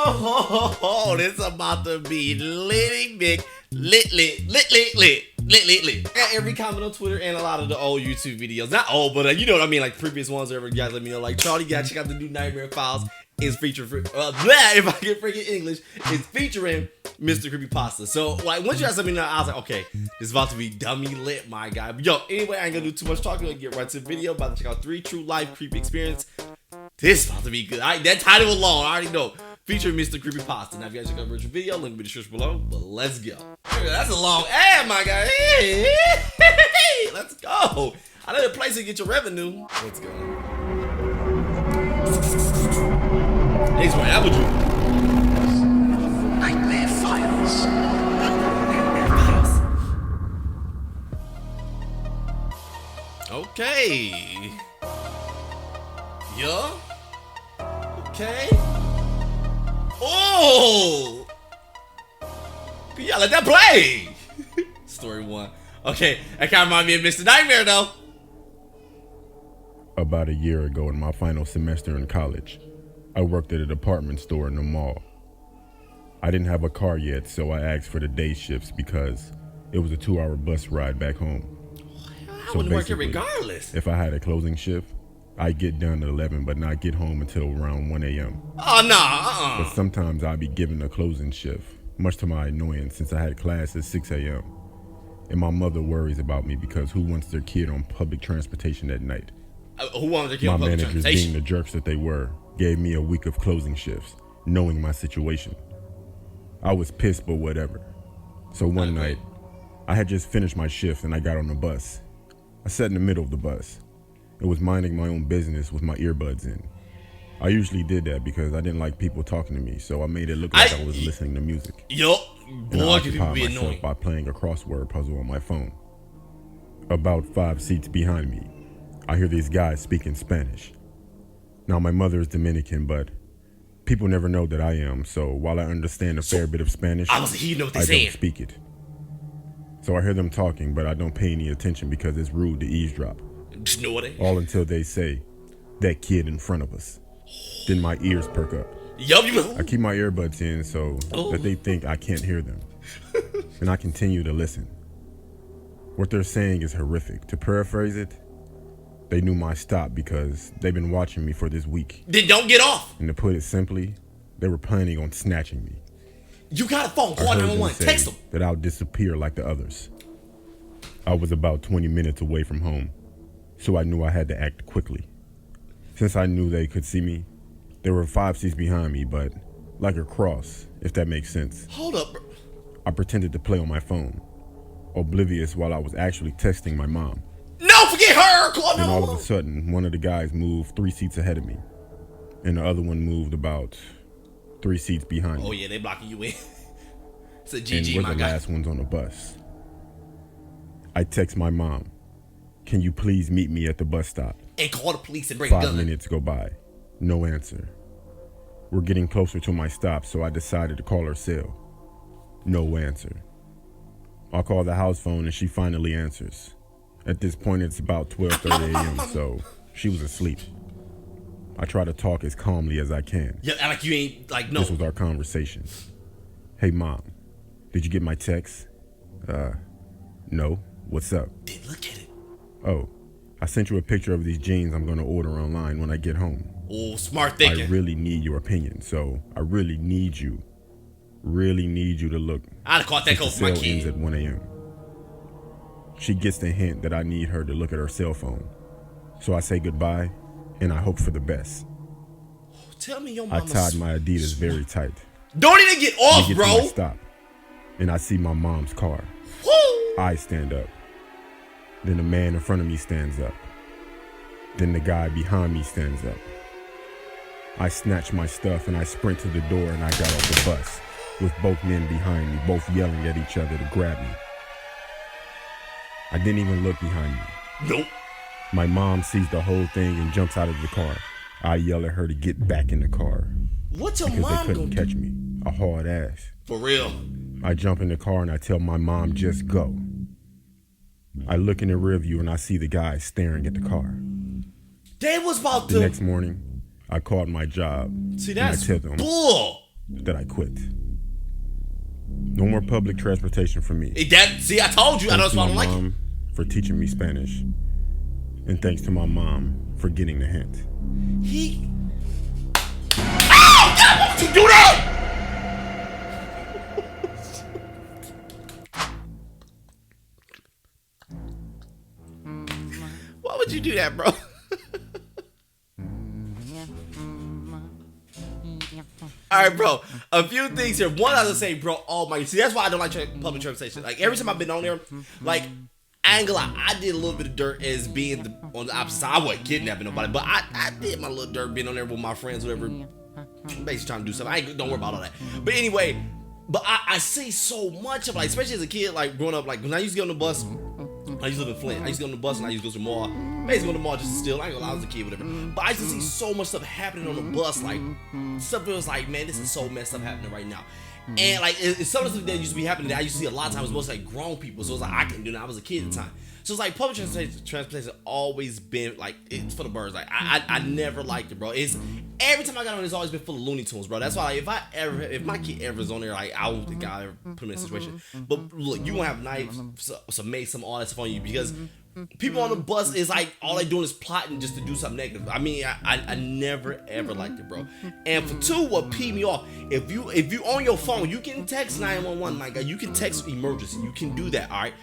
Oh, this about to be litty big, lit. Got every comment on Twitter and a lot of the old YouTube videos. Not old, but you know what I mean, like previous ones. Or you guys let me know, like Charlie, you gotta check out the new Nightmare Files. Is featuring, if I get freaking English, is featuring MrCreepyPasta. So, like, once you guys let me know, I was like, okay, this is about to be dummy lit, my guy. But yo, anyway, I ain't gonna do too much talking. We're gonna get right to the video. About to check out 3 true life creepy experience. This is about to be good. That title alone, I already know. Featuring MrCreepyPasta. Now, if you guys check out the original video, link in the description below. But let's go. That's a long ad, my guy. Hey, let's go. I know the place to get your revenue. Let's go. Thanks for that, would you? Nightmare Files. Okay. Yeah. Okay. Oh. Yeah, let that play. Story 1. Okay, that kind of reminds me of Mr. Nightmare, though. About a year ago, in my final semester in college, I worked at a department store in the mall. I didn't have a car yet, so I asked for the day shifts because it was a 2-hour bus ride back home. I wouldn't work here regardless. If I had a closing shift, I'd get done at 11, but not get home until around 1 a.m. Oh, no, But sometimes I'd be given a closing shift, much to my annoyance since I had class at 6 a.m. And my mother worries about me because who wants their kid on public transportation at night? Who wants their kid on public transportation? My managers, being the jerks that they were, gave me a week of closing shifts, knowing my situation. I was pissed, but whatever. So one night, I had just finished my shift and I got on the bus. I sat in the middle of the bus. It was minding my own business with my earbuds in. I usually did that because I didn't like people talking to me, so I made it look like I was listening to music. Yup, and I boy, can people occupied be myself annoying. by playing a crossword puzzle on my phone. About 5 seats behind me, I hear these guys speaking Spanish. Now, my mother is Dominican, but people never know that I am, so while I understand a fair bit of Spanish, I don't speak it. So I hear them talking, but I don't pay any attention because it's rude to eavesdrop. All until they say, "That kid in front of us." Then my ears perk up. I keep my earbuds in so that they think I can't hear them. And I continue to listen. What they're saying is horrific. To paraphrase it, they knew my stop because they've been watching me for this week. Then don't get off. And to put it simply, they were planning on snatching me. You got a phone, call 911, text them. That I'll disappear like the others. I was about 20 minutes away from home, so I knew I had to act quickly. Since I knew they could see me, there were 5 seats behind me, but like a cross, if that makes sense. Hold up, bro. I pretended to play on my phone, oblivious while I was actually texting my mom. No, forget her! Call Then all of a sudden, one of the guys moved 3 seats ahead of me, and the other one moved about 3 seats behind me. Oh yeah, they blocking you in. It's a GG, and we're my the guy. last ones on the bus. I text my mom, "Can you please meet me at the bus stop?" And call the police and bring a gun. 5 minutes go by. No answer. We're getting closer to my stop, so I decided to call her cell. No answer. I call the house phone and she finally answers. At this point, it's about 12:30 a.m., so she was asleep. I try to talk as calmly as I can. Yeah, like you ain't, like, no. This was our conversation. "Hey, Mom, did you get my text?" No. What's up?" Then look at it. "Oh, I sent you a picture of these jeans I'm going to order online when I get home. Oh, smart thinking. I really need your opinion, so I really need you to look." I'd have caught that call for my ends kid. at 1 a.m. She gets the hint that I need her to look at her cell phone. So I say goodbye, and I hope for the best. Tell me your I mama's tied my Adidas very tight. Don't even get off, we get bro. to my stop, and I see my mom's car. Woo! I stand up. Then the man in front of me stands up. Then the guy behind me stands up. I snatch my stuff and I sprint to the door and I got off the bus with both men behind me, both yelling at each other to grab me. I didn't even look behind me. Nope. My mom sees the whole thing and jumps out of the car. I yell at her to get back in the car. What's your because mom they couldn't gonna catch me. A hard ass. For real. I jump in the car and I tell my mom, "Just go." I look in the rear view and I see the guy staring at the car. They was about The next morning, I called my job. See, that's and I tell them, bull. that I quit. No more public transportation for me. See, I told you. I know that's why I don't like it. Mom for teaching me Spanish. And thanks to my mom for getting the hint. Oh, God, why would you do that? Why would you do that, bro? All right, bro. A few things here. One, I was say, bro. Oh my. See, that's why I don't like public transportation. Like every time I've been on there, like I ain't gonna lie, I did a little bit of dirt as being on the opposite side. I wasn't kidnapping nobody, but I did my little dirt being on there with my friends, whatever. Basically trying to do something. Don't worry about all that. But anyway, I see so much of like, especially as a kid, like growing up, like when I used to get on the bus. I used to live in Flint. I used to get on the bus and I used to go to the mall. Basically, go to the mall just to steal. I ain't gonna lie, I was a kid, whatever. But I used to see so much stuff happening on the bus. Like, stuff that was like, man, this is so messed up happening right now. And like, it's some of the stuff that used to be happening that I used to see a lot of times, mostly like grown people. So it was like, I couldn't do that. I was a kid at the time. So it's like, public transportation always been like, it's for the birds. Like, I never liked it, bro. It's every time I got on, it's always been full of Looney Tunes, bro. That's why, like, if my kid ever is on there, like, I don't think I'll ever put him in a situation. But look, you gonna have knives, some mace, some all that stuff on you because people on the bus is like, all they doing is plotting just to do something negative. I mean, I never ever liked it, bro. And for two, what peed me off, if you on your phone, you can text 911, my guy. You can text emergency. You can do that, all right?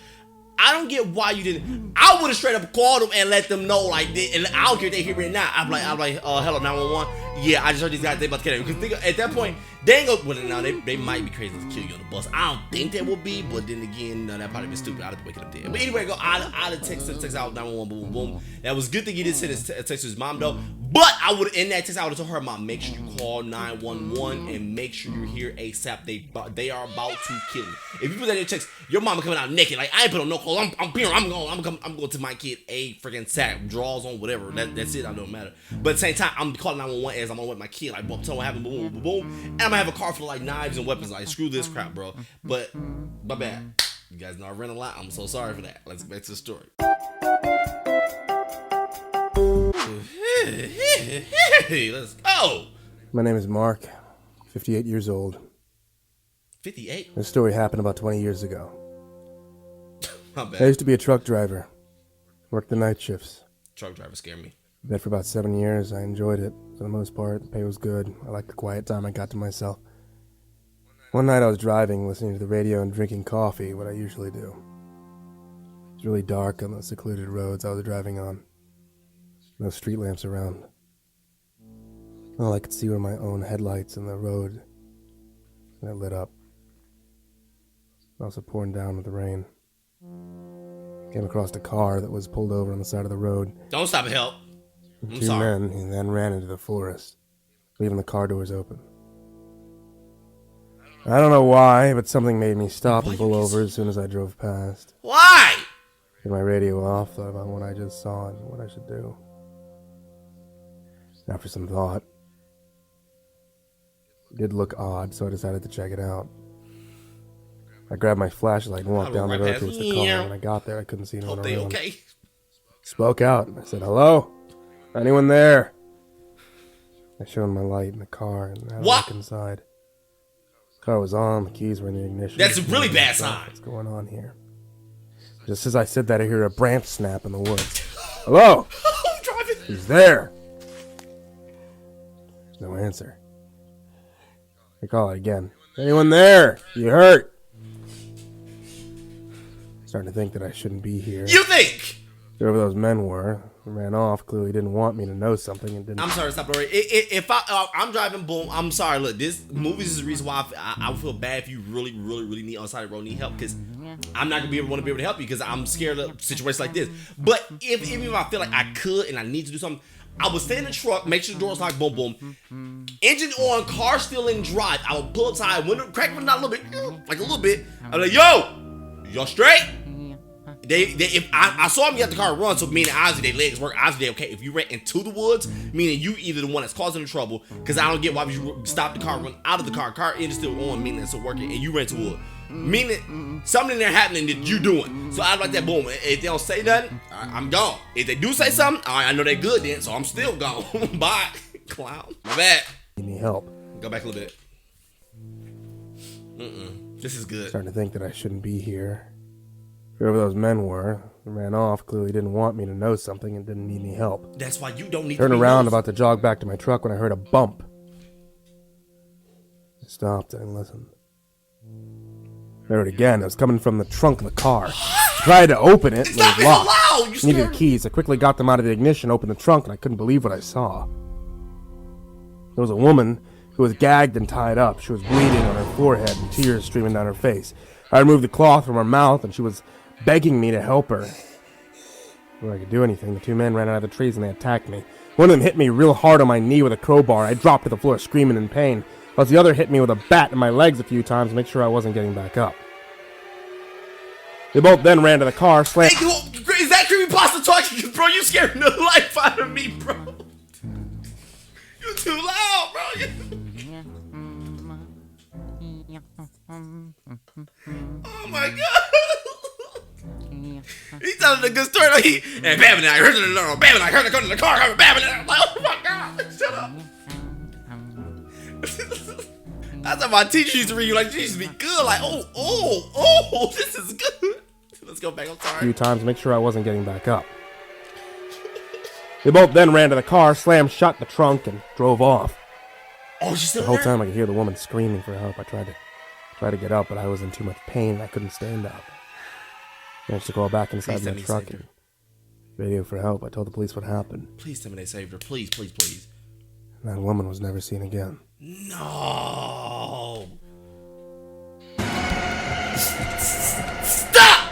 I don't get why you didn't. I would have straight up called them and let them know, like, and I don't care if they hear me or not. I'm like, hello, 911. Yeah, I just heard these guys, they about to kill him. Because at that point, they ain't gonna, well, now they might be crazy to kill you on the bus. I don't think they will be, but then again, no, that probably be stupid. I'd have to wake up dead. But anyway, I'd have text out 911, boom, boom, boom. That was good thing he didn't send his text to his mom, though. But I would, in that text, I would have told her, Mom, make sure you call 911 and make sure you're here ASAP. They are about to kill me. If you put that in your text, your mama coming out naked. Like, I ain't put on no clothes. I'm going to my kid a freaking sack, drawers on, whatever. That's it. I don't matter. But at the same time, I'm calling 911 as I'm on with my kid. Like, boom, tell me what happened, boom, boom, boom. And I'm gonna have a car full of like knives and weapons. Like, screw this crap, bro. But my bad. You guys know I ran a lot. I'm so sorry for that. Let's get back to the story. Let's go. My name is Mark, 58 years old. 58? This story happened about 20 years ago. My bad. I used to be a truck driver. Worked the night shifts. Truck driver scare me. Did that for about 7 years. I enjoyed it for the most part. The pay was good. I liked the quiet time I got to myself. One night I was driving, listening to the radio and drinking coffee, what I usually do. It was really dark on the secluded roads I was driving on. No street lamps around. All I could see were my own headlights in the road. And it lit up. Also pouring down with the rain. Came across a car that was pulled over on the side of the road. Don't stop and help. Two men and then ran into the forest, leaving the car doors open. I don't know why, but something made me stop and pull over as soon as I drove past. Why? Had my radio off, thought about what I just saw and what I should do. After some thought, it did look odd, so I decided to check it out. I grabbed my flashlight and walked down the road towards the car. When I got there, I couldn't see anyone around. Okay. Spoke out. I said, "Hello? Anyone there?" I shone my light in the car and had a look inside. The car was on, the keys were in the ignition. That's a really bad sign. What's going on here? Just as I said that, I hear a branch snap in the woods. "Hello? Who's there?" There's no answer. I call it again. "Anyone there? You hurt?" Starting to think that I shouldn't be here. You think? Whoever those men were, ran off, clearly didn't want me to know something and didn't. I'm sorry, stop already. If I'm driving, boom, I'm sorry. Look, this movies is the reason why I would feel bad if you really need on the side of the road need help, because I'm not gonna want to be able to help you because I'm scared of situations like this. But even if I feel like I could and I need to do something, I would stay in the truck, make sure the door's locked, boom, boom. Engine on, car still in drive. I would pull up side, window, crack window down a little bit, like a little bit. I'm like, yo, y'all straight? If I saw them get the car run, so meaning obviously their legs work, obviously they okay. If you ran into the woods, meaning you either the one that's causing the trouble, because I don't get why you stop the car, run out of the car engine's still on, meaning it's still working, and you ran to wood. Meaning something there happening that you doing. So I like that, boom. If they don't say nothing, I'm gone. If they do say something, I know they're good then, so I'm still gone. Bye, clown. My bad. Need help. Go back a little bit. This is good. Starting to think that I shouldn't be here. Whoever those men were, they ran off, clearly didn't want me to know something and didn't need any help. That's why you don't need Turned to be around, nosy. about to jog back to my truck when I heard a bump. I stopped and listened. I heard it again. It was coming from the trunk of the car. I tried to open it, and it Stop was it so locked. loud! You Needed scared the keys. I quickly got them out of the ignition, opened the trunk, and I couldn't believe what I saw. There was a woman who was gagged and tied up. She was bleeding on her forehead and tears streaming down her face. I removed the cloth from her mouth, and she was begging me to help her. Before I could do anything, the two men ran out of the trees and they attacked me. One of them hit me real hard on my knee with a crowbar. I dropped to the floor screaming in pain, whilst the other hit me with a bat in my legs a few times to make sure I wasn't getting back up. They both then ran to the car, slammed... Hey, is that CreepyPasta talking? Bro, you scaring the life out of me, bro. You too loud, bro. Oh my god. He's telling a good story. Like and bam, and I heard it in the bam, and I heard it come to the car. Bam, and I'm like, oh my god, shut up. That's how my teacher used to read you. Like, she used to be good. Like, oh, this is good. Let's go back. I'm a sorry. few times to make sure I wasn't getting back up. They both then ran to the car, slammed shut the trunk, and drove off. Oh, she's still The whole there? time I could hear the woman screaming for help. I tried to get up, but I was in too much pain and I couldn't stand up. I managed to crawl back inside Please my tell me truck saved and radio for help. I told the police what happened. Please tell me they saved her. Please, please, please. And that woman was never seen again. No. Stop!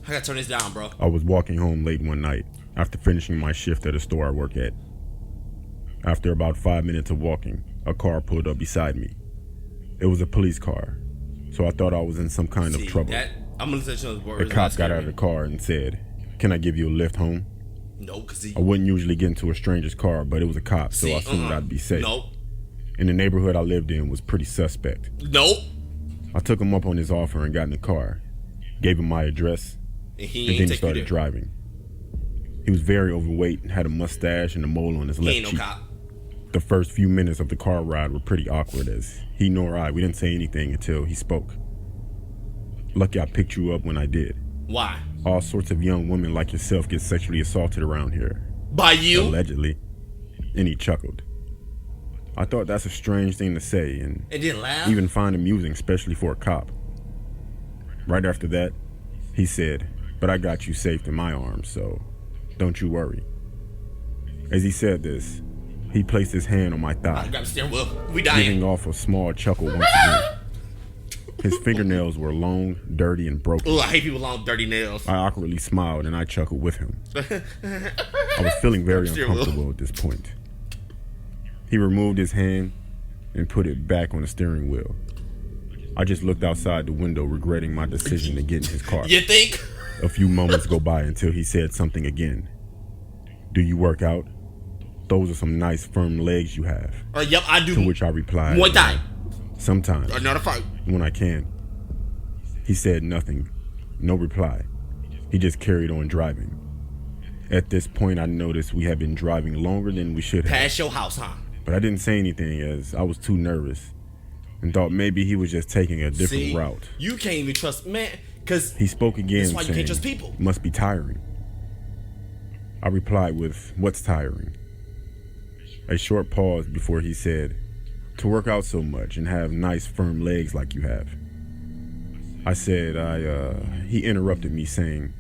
I gotta turn this down, bro. I was walking home late one night after finishing my shift at a store I work at. After about 5 minutes of walking, a car pulled up beside me. It was a police car, so I thought I was in some kind of trouble. I'm gonna say some words. The cop got out of the car and said, "Can I give you a lift home?" No, cause he. I wouldn't usually get into a stranger's car, but it was a cop, so I assumed I'd be safe. Nope. And the neighborhood I lived in was pretty suspect. Nope. I took him up on his offer and got in the car, gave him my address, And he and ain't then take you started there. driving. He was very overweight and had a mustache and a mole on his He left ain't no cheek. cop. The first few minutes of the car ride were pretty awkward as he nor I, we didn't say anything until he spoke. Lucky I picked you up when I did. Why? All sorts of young women like yourself get sexually assaulted around here. By you? Allegedly. And he chuckled. I thought that's a strange thing to say and It didn't laugh? even find amusing, especially for a cop. Right after that, he said, "But I got you safe in my arms, so don't you worry." As he said this, he placed his hand on my I thigh, grab the steering wheel. We dying. giving off a small chuckle once again. His fingernails were long, dirty, and broken. Ooh, I hate people with long, dirty nails. I awkwardly smiled and I chuckled with him. I was feeling very Steering wheel. uncomfortable at this point. He removed his hand and put it back on the steering wheel. I just looked outside the window, regretting my decision to get in his car. You think? A few moments go by until he said something again. "Do you work out? Those are some nice firm legs you have." Yep, I do. To which I replied, One time. "Sometimes, Another fight. when I can." He said nothing, no reply. He just carried on driving. At this point, I noticed we had been driving longer than we should have. Past your house, huh? But I didn't say anything as I was too nervous and thought maybe he was just taking a different See? route. You can't even trust, man, because He spoke again, That's why you saying, can't trust people. "Must be tiring." I replied with, "What's tiring?" A short pause before he said, "To work out so much and have nice firm legs like you have." I said, he interrupted me saying,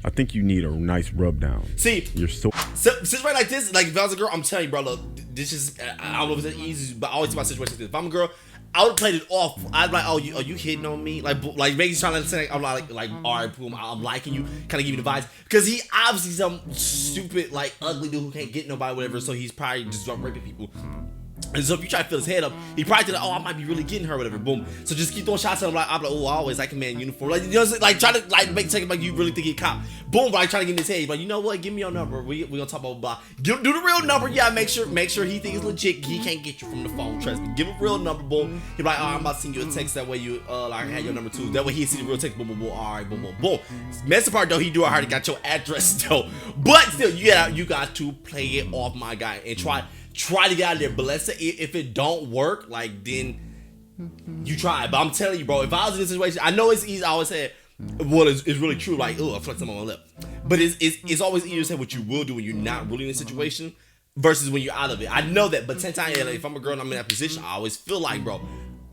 "I think you need a nice rub down. see, You're so..." since right like this, like if I was a girl, I'm telling you, bro, look, this is, I don't know if it's easy, but I always about situations like this. If I'm a girl, I would have played it off. I'd be like, "Oh, are you hitting on me?" Like maybe he's trying to say, I'm like, all right, boom, I'm liking you, kind of give you the vibes, because he obviously some stupid, like ugly dude who can't get nobody, whatever. So he's probably just raping people. And so if you try to fill his head up, he probably did, I might be really getting her, whatever. Boom. So just keep throwing shots at him. Like, I'm like, oh, I always like a man in uniform. Like, you know what I'm saying? Like, try to like make it like you really think he a cop. Boom. But I try to get in his head. He's like, you know what? Give me your number. We gonna talk about blah. Do the real number. Yeah, make sure he thinks it's legit. He can't get you from the phone. Trust me. Give him a real number. Boom. He's like, oh, I'm about to send you a text. That way you like have your number too. That way he see the real text. Boom, boom, boom. All right, boom, boom, boom. Messy part though, he do already got your address though. But still, you got to play it off, my guy, and try to get out of there. But let's say if it don't work, like, then you try. But I'm telling you, bro, if I was in this situation, I know it's easy. I always say, well, it's really true. Like, oh, I flex on my lip. But it's always easier to say what you will do when you're not really in a situation versus when you're out of it. I know that, but 10 times, like, if I'm a girl and I'm in that position, I always feel like, bro,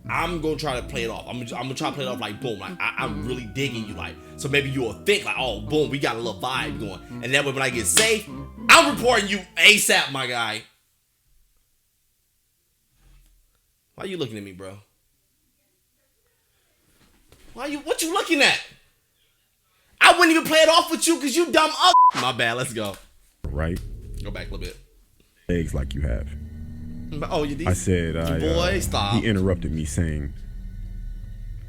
I'm gonna try to play it off. I'm gonna try to play it off like, boom, like I'm really digging you, like, so maybe you'll think like, oh, boom, we got a little vibe going, and that way when I get safe, I'm reporting you ASAP, my guy. Why you looking at me, bro? What you looking at? I wouldn't even play it off with you because you dumb up. My bad, let's go. Right? Go back a little bit. Legs like you have. Oh, you did? I said, boy, stop. He interrupted me saying,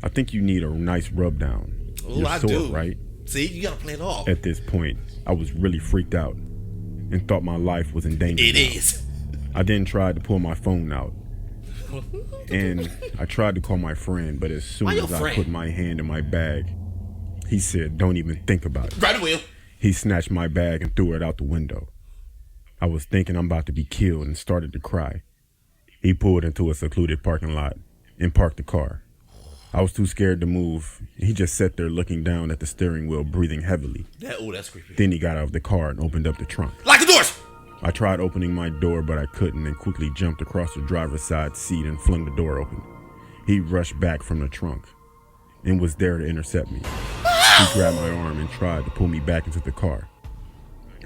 I think you need a nice rub down. Oh, You're I sore, do. right? See, you gotta play it off. At this point, I was really freaked out and thought my life was in danger. It is. I then tried to pull my phone out. And I tried to call my friend, but as soon as I put my hand in my bag, he said, don't even think about it. Right away. He snatched my bag and threw it out the window. I was thinking I'm about to be killed and started to cry. He pulled into a secluded parking lot and parked the car. I was too scared to move. He just sat there looking down at the steering wheel, breathing heavily. That's creepy. Then he got out of the car and opened up the trunk. Lock the doors! I tried opening my door, but I couldn't, and quickly jumped across the driver's side seat and flung the door open. He rushed back from the trunk and was there to intercept me. He grabbed my arm and tried to pull me back into the car.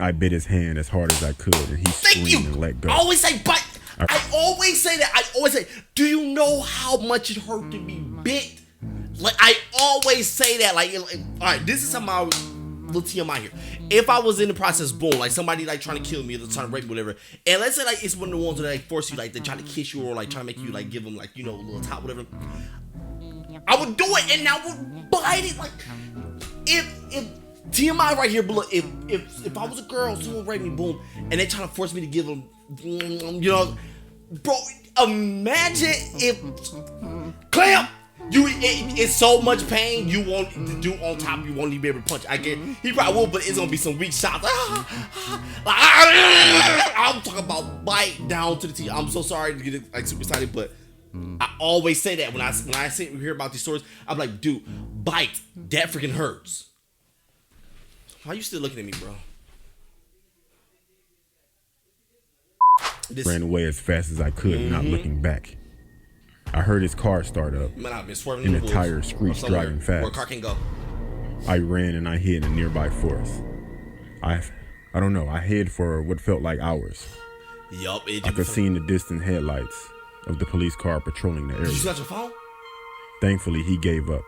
I bit his hand as hard as I could, and he screamed and let go. I always say, but I always say that. I always say, do you know how much it hurt to be bit? Like, I always say that. Like, all right, this is something I was, little TMI here. If I was in the process, boom, like somebody like trying to kill me or trying to rape me, whatever, and let's say like it's one of the ones that like force you, like they try to kiss you or like trying to make you like give them like, you know, a little top, whatever, I would do it and I would bite it. Like, if TMI right here, but look, if I was a girl, someone raped me, boom, and they trying to force me to give them, you know, bro, imagine if clamp. It's so much pain you won't do on top. You won't even be able to punch. I get he probably will, but it's gonna be some weak shots. I'm talking about bite down to the teeth. I'm so sorry to get like super excited, but I always say that when I hear about these stories. I'm like, dude, bite that freaking hurts. Why are you still looking at me, bro? Ran away as fast as I could, not looking back. I heard his car start up, Man, I've been swerving and in the the tires screeched driving fast. Where a car can go. I ran and I hid in a nearby forest. I don't know, I hid for what felt like hours. Yup. I could see the distant headlights of the police car patrolling the area. Did you got your phone? Thankfully, he gave up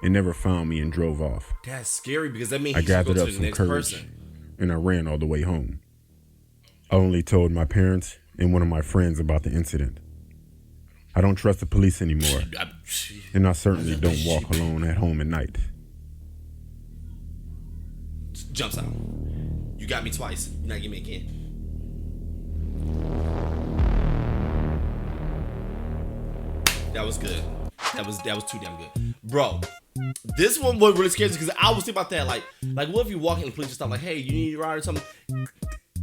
and never found me and drove off. That's scary because that means I he should go gathered to up the some next courage person. and I ran all the way home. I only told my parents and one of my friends about the incident. I don't trust the police anymore, and I certainly don't walk alone at home at night. Jumps out. You got me twice. You're not getting me again. That was good. That was too damn good, bro. This one was really scary because I was thinking about that. Like what if you walk in the police and stuff like, hey, you need a ride or something?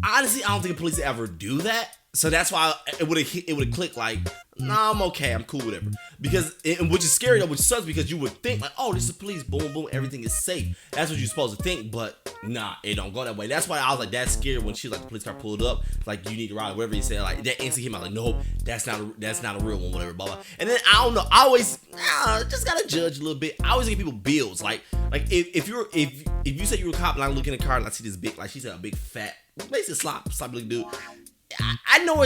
Honestly, I don't think the police ever do that. So that's why it would have clicked like, nah, I'm okay, I'm cool, whatever. Because, and which is scary though, which sucks because you would think like, oh, this is police, boom, boom, everything is safe. That's what you're supposed to think, but nah, it don't go that way. That's why I was like, that's scary when she like the police car pulled up, like you need to ride, whatever he said, like that instantly came out like, no, that's not a real one, whatever, blah blah. And then I don't know, I always just gotta judge a little bit. I always give people bills, like if you say you're a cop and I look in the car and I see this big, like she said, a big fat, basically sloppy looking dude. I know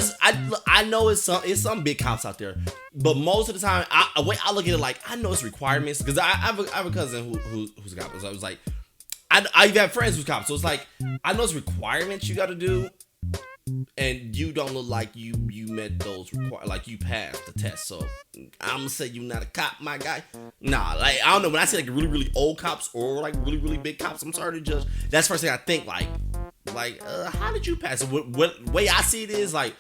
it's some big cops out there, but most of the time, the way I look at it, like I know it's requirements because I have a cousin who's a cop. So I was like, I have friends who's cops, so it's like I know it's requirements you got to do, and you don't look like you met those like you passed the test. So I'm gonna say you're not a cop, my guy. Nah, like I don't know. When I say like really really old cops or like really really big cops, I'm sorry to judge. That's the first thing I think. Like how did you pass it? What way I see it is like.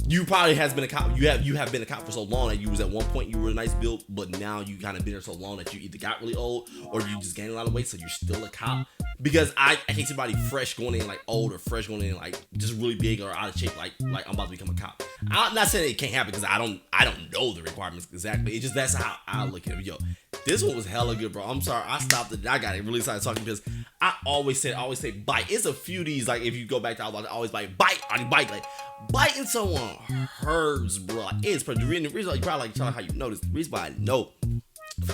You probably has been a cop. You have been a cop for so long that you was at one point you were a nice build, but now you kind of been there so long that you either got really old or you just gained a lot of weight, so you're still a cop. Because I can't see somebody fresh going in like old or fresh going in like just really big or out of shape like I'm about to become a cop. I'm not saying it can't happen because I don't know the requirements exactly. It's just that's how I look at it. Yo, this one was hella good, bro. I'm sorry I stopped it. I got it really excited talking because I always say bite. It's a few of these like if you go back to I always bite like. Biting someone hurts, bro. Like, it's the reason why you probably like tell how you know this. The reason why I know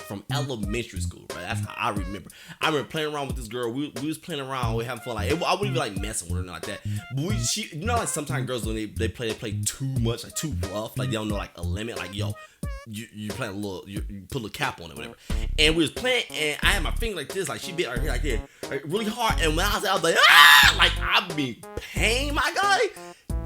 from elementary school, right? That's how I remember. I remember playing around with this girl. We was playing around. We having fun. Like I wouldn't even like messing with her, not like that. But she, you know, like sometimes girls when they play too much, like too rough. Like they don't know like a limit. Like yo, you playing a little, you put a little cap on it, whatever. And we was playing, and I had my finger like this, like she bit her hair like this, like really hard. And when I was like, like I be pain, my guy.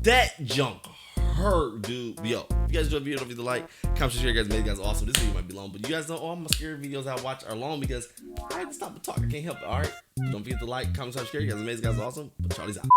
That junk hurt, dude. Yo, if you guys enjoy the video, don't forget to like, comment, share, guys. Made you guys awesome. This video might be long, but you guys know all my scary videos I watch are long because I had to stop and talk. I can't help it. All right, don't forget to like, comment, share, guys. Made you guys awesome. But Charlie's out.